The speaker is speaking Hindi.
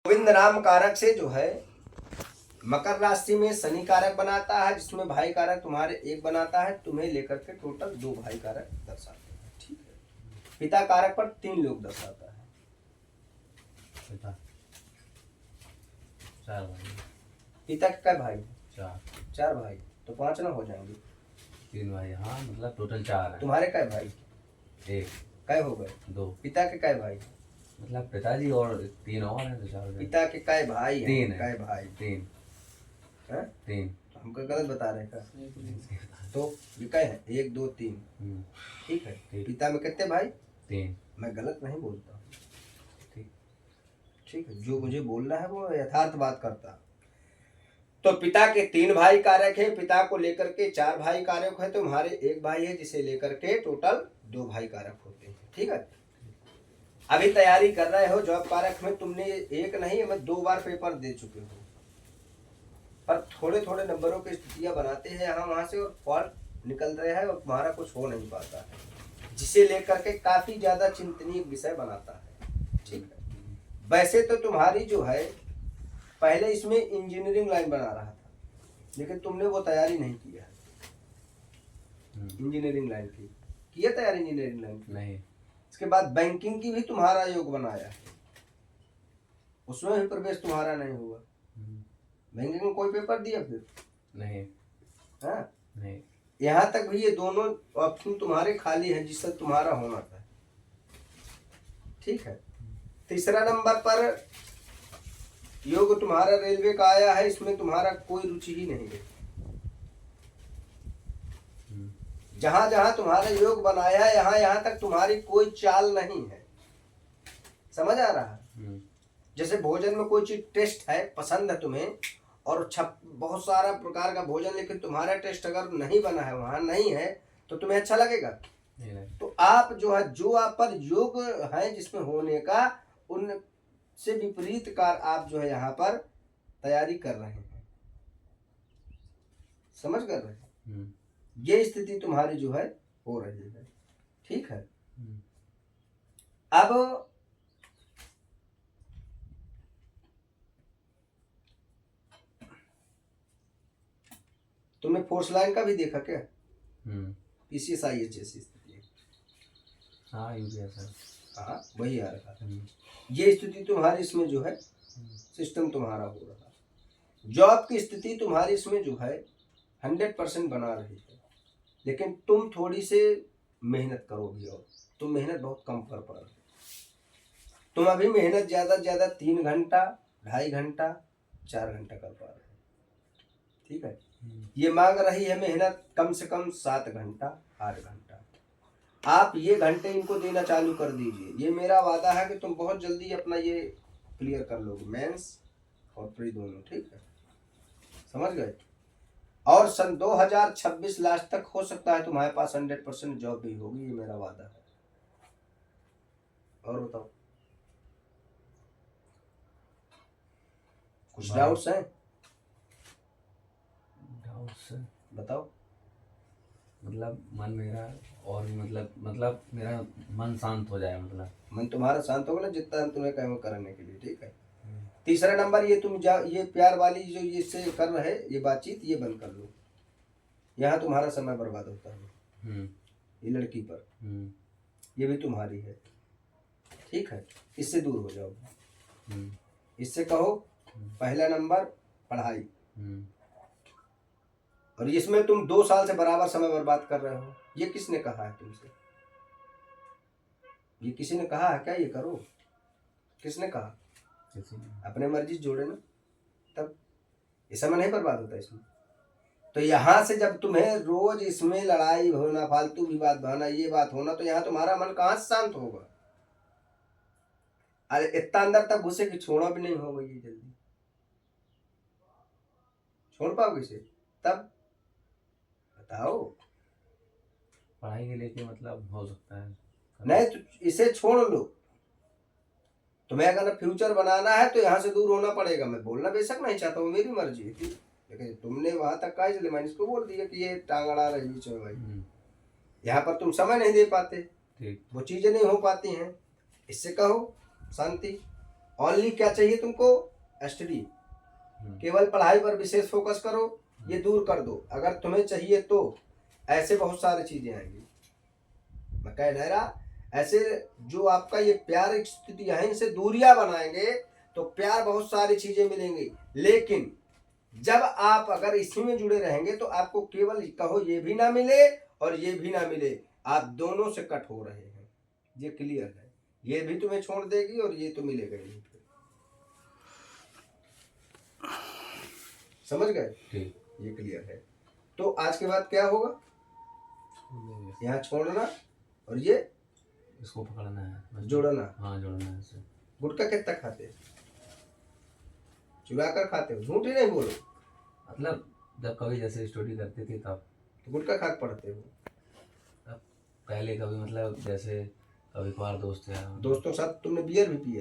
गोविंद नाम कारक से जो है मकर राशि में शनि कारक बनाता है, जिसमें भाई कारक तुम्हारे एक बनाता है, तुम्हें लेकर के टोटल 2 भाई कारक दर्शाते हैं। ठीक है। पिता कारक पर 3 लोग दर्शाता है। पिता 4 भाई। पिता के क्या भाई? 4 भाई, तो 5 ना हो जाएंगे। 3 भाई, हाँ मतलब टोटल 4 है। तुम्हारे क्या भाई? 1 क्या हो गए? 2। पिता के क्या भाई? मतलब पिताजी और 3 और हैं तो 4 हो गए। पिता के क्या भाई हैं? 3 है। क्या भाई? 3 हैं? 3 हमको गलत बता रहे का? तो ये क्या है? 1 2 3। ठीक है। पिता में कितने भाई? 3। मैं गलत नहीं बोलता। ठीक ठीक है, जो मुझे बोलना है वो यथार्थ बात करता। तो पिता के 3 भाई कारक है, पिता को लेकर के 4 भाई कारक है, तो तुम्हारे 1 भाई है, जिसे लेकर के टोटल 2 भाई कारक होते हैं। ठीक है। अभी तैयारी कर रहे हो जॉब कारक में, तुमने एक नहीं मैं 2 बार पेपर दे चुके हो, पर थोड़े थोड़े नंबरों की स्थितियां बनाते हैं यहाँ वहां से और फॉल्ट निकल रहे हैं और तुम्हारा कुछ हो नहीं पाता है, जिसे लेकर के काफी ज्यादा चिंतनीय विषय बनाता है। ठीक है। वैसे तो तुम्हारी जो है पहले इसमें इंजीनियरिंग लाइन बना रहा था, लेकिन तुमने वो तैयारी नहीं किया। इंजीनियरिंग लाइन की किया तैयारी? इंजीनियरिंग लाइन की नहीं। इसके बाद बैंकिंग की भी तुम्हारा योग बनाया है, उसमें भी प्रवेश तुम्हारा नहीं हुआ। बैंकिंग में कोई पेपर दिया फिर? नहीं। हाँ नहीं। यहाँ तक भी ये दोनों ऑप्शन तुम्हारे खाली हैं, जिससे तुम्हारा होना था। ठीक है। तीसरा नंबर पर योग तुम्हारा रेलवे का आया है, इसमें तुम्हारा कोई रुचि ही नहीं है। जहां जहां तुम्हारा योग बनाया है यहाँ तक तुम्हारी कोई चाल नहीं है। समझ आ रहा है? जैसे भोजन में कोई चीज टेस्ट है, पसंद है तुम्हें, और बहुत सारा प्रकार का भोजन, लेकिन तुम्हारा टेस्ट अगर नहीं बना है, वहां नहीं है, तो तुम्हें अच्छा लगेगा? नहीं। तो आप जो है, जो आप पर योग है जिसमें होने का, उन से विपरीत कार आप जो है यहाँ पर तैयारी कर रहे हैं। समझ कर रहे हैं? ये स्थिति तुम्हारी जो है हो रही है। ठीक है। अब तुमने फोर्स लाइन का भी देखा क्या? PCSIH जैसी स्थिति है। हाँ यूपीएसआई। हाँ वही आ रहा है। ये स्थिति तुम्हारी इसमें जो है सिस्टम तुम्हारा हो रहा है। जॉब की स्थिति तुम्हारी इसमें जो है 100% बना रही है, लेकिन तुम थोड़ी से मेहनत करोगी, और तुम मेहनत बहुत कम कर पा रहे हो। तुम अभी मेहनत ज्यादा से ज्यादा 3 घंटा, 2.5 घंटा, 4 घंटा कर पा रहे हो। ठीक है। ये मांग रही है मेहनत कम से कम 7 घंटा, 8 घंटा। आप ये घंटे इनको देना चालू कर दीजिए। ये मेरा वादा है कि तुम बहुत जल्दी अपना ये क्लियर कर लोगे, मेंस और प्री दोनों। ठीक है, समझ गए? और सन 2026 लास्ट तक हो सकता है तुम्हारे पास 100% जॉब भी होगी, ये मेरा वादा है। और बताओ, कुछ डाउट्स हैं? डाउट्स बताओ। मतलब मन मेरा और मतलब मेरा मन शांत हो जाए, मतलब मन तुम्हारा शांत होगा ना, जितना तुम्हें कहे करने के लिए। ठीक है। तीसरा नंबर, ये तुम ये प्यार वाली जो इससे कर रहे ये बातचीत, ये बंद कर लो। यहाँ तुम्हारा समय बर्बाद होता है। ये लड़की पर, ये भी तुम्हारी है। ठीक है, इससे दूर हो जाओ। इससे कहो पहला नंबर पढ़ाई, और इसमें तुम 2 साल से बराबर समय बर्बाद कर रहे हो। ये किसने कहा है तुमसे? ये किसी ने कहा है क्या ये करो? किसने कहा? अपने मर्जी जोड़े ना, तब ये समय नहीं बर्बाद होता इसमें। तो यहाँ से जब तुम्हें रोज इसमें लड़ाई होना, फालतू विवाद बहाना, ये बात होना, तो यहाँ तुम्हारा मन कहाँ से शांत होगा? अरे इतना अंदर तक घुसे कि छोड़ा भी नहीं होगा। ये जल्दी छोड़ पाओगे इसे? तब बताओ। पढ़ाई के लेके मतलब हो सकता है नहीं तो इसे छोड़ लो। तुम्हें अगर फ्यूचर बनाना है तो यहाँ से दूर होना पड़ेगा। मैं बोलना बेशक नहीं चाहता हूँ, मेरी मर्जी थी, लेकिन तुमने वहां तक कहा, इसलिए मैंने इसको बोल दिया कि ये टांग अड़ा रही बीच में भाई। यहाँ पर तुम समय नहीं दे पाते, वो चीजें नहीं हो पाती हैं। इससे कहो शांति। ओनली क्या चाहिए तुमको? स्टडी। केवल पढ़ाई पर विशेष फोकस करो, ये दूर कर दो। अगर तुम्हें चाहिए तो ऐसे बहुत सारी चीजें आएंगी। मैं कह नहीं रहा, ऐसे जो आपका ये प्यार की स्थिति है, इनसे दूरियां बनाएंगे तो प्यार बहुत सारी चीजें मिलेंगी। लेकिन जब आप अगर इसी में जुड़े रहेंगे तो आपको केवल कहो ये भी ना मिले और ये भी ना मिले, आप दोनों से कट हो रहे हैं, ये क्लियर है। ये भी तुम्हें छोड़ देगी और ये तो मिलेगा ही नहीं। समझ गए? ठीक। ये क्लियर है। तो आज के बाद क्या होगा? यहाँ छोड़ना और ये इसको पकड़ना है, जोड़ना। हाँ जोड़ना है इसे। गुटखा कितना खाते हो? चुरा कर खाते हो? झूठ ही नहीं बोलो। मतलब जब कभी जैसे स्टडी करते थे तब तो गुटखा खा के पढ़ते हो? पहले कभी मतलब जैसे कभी कभार दोस्त यार दोस्तों के साथ तुमने बियर भी पिया?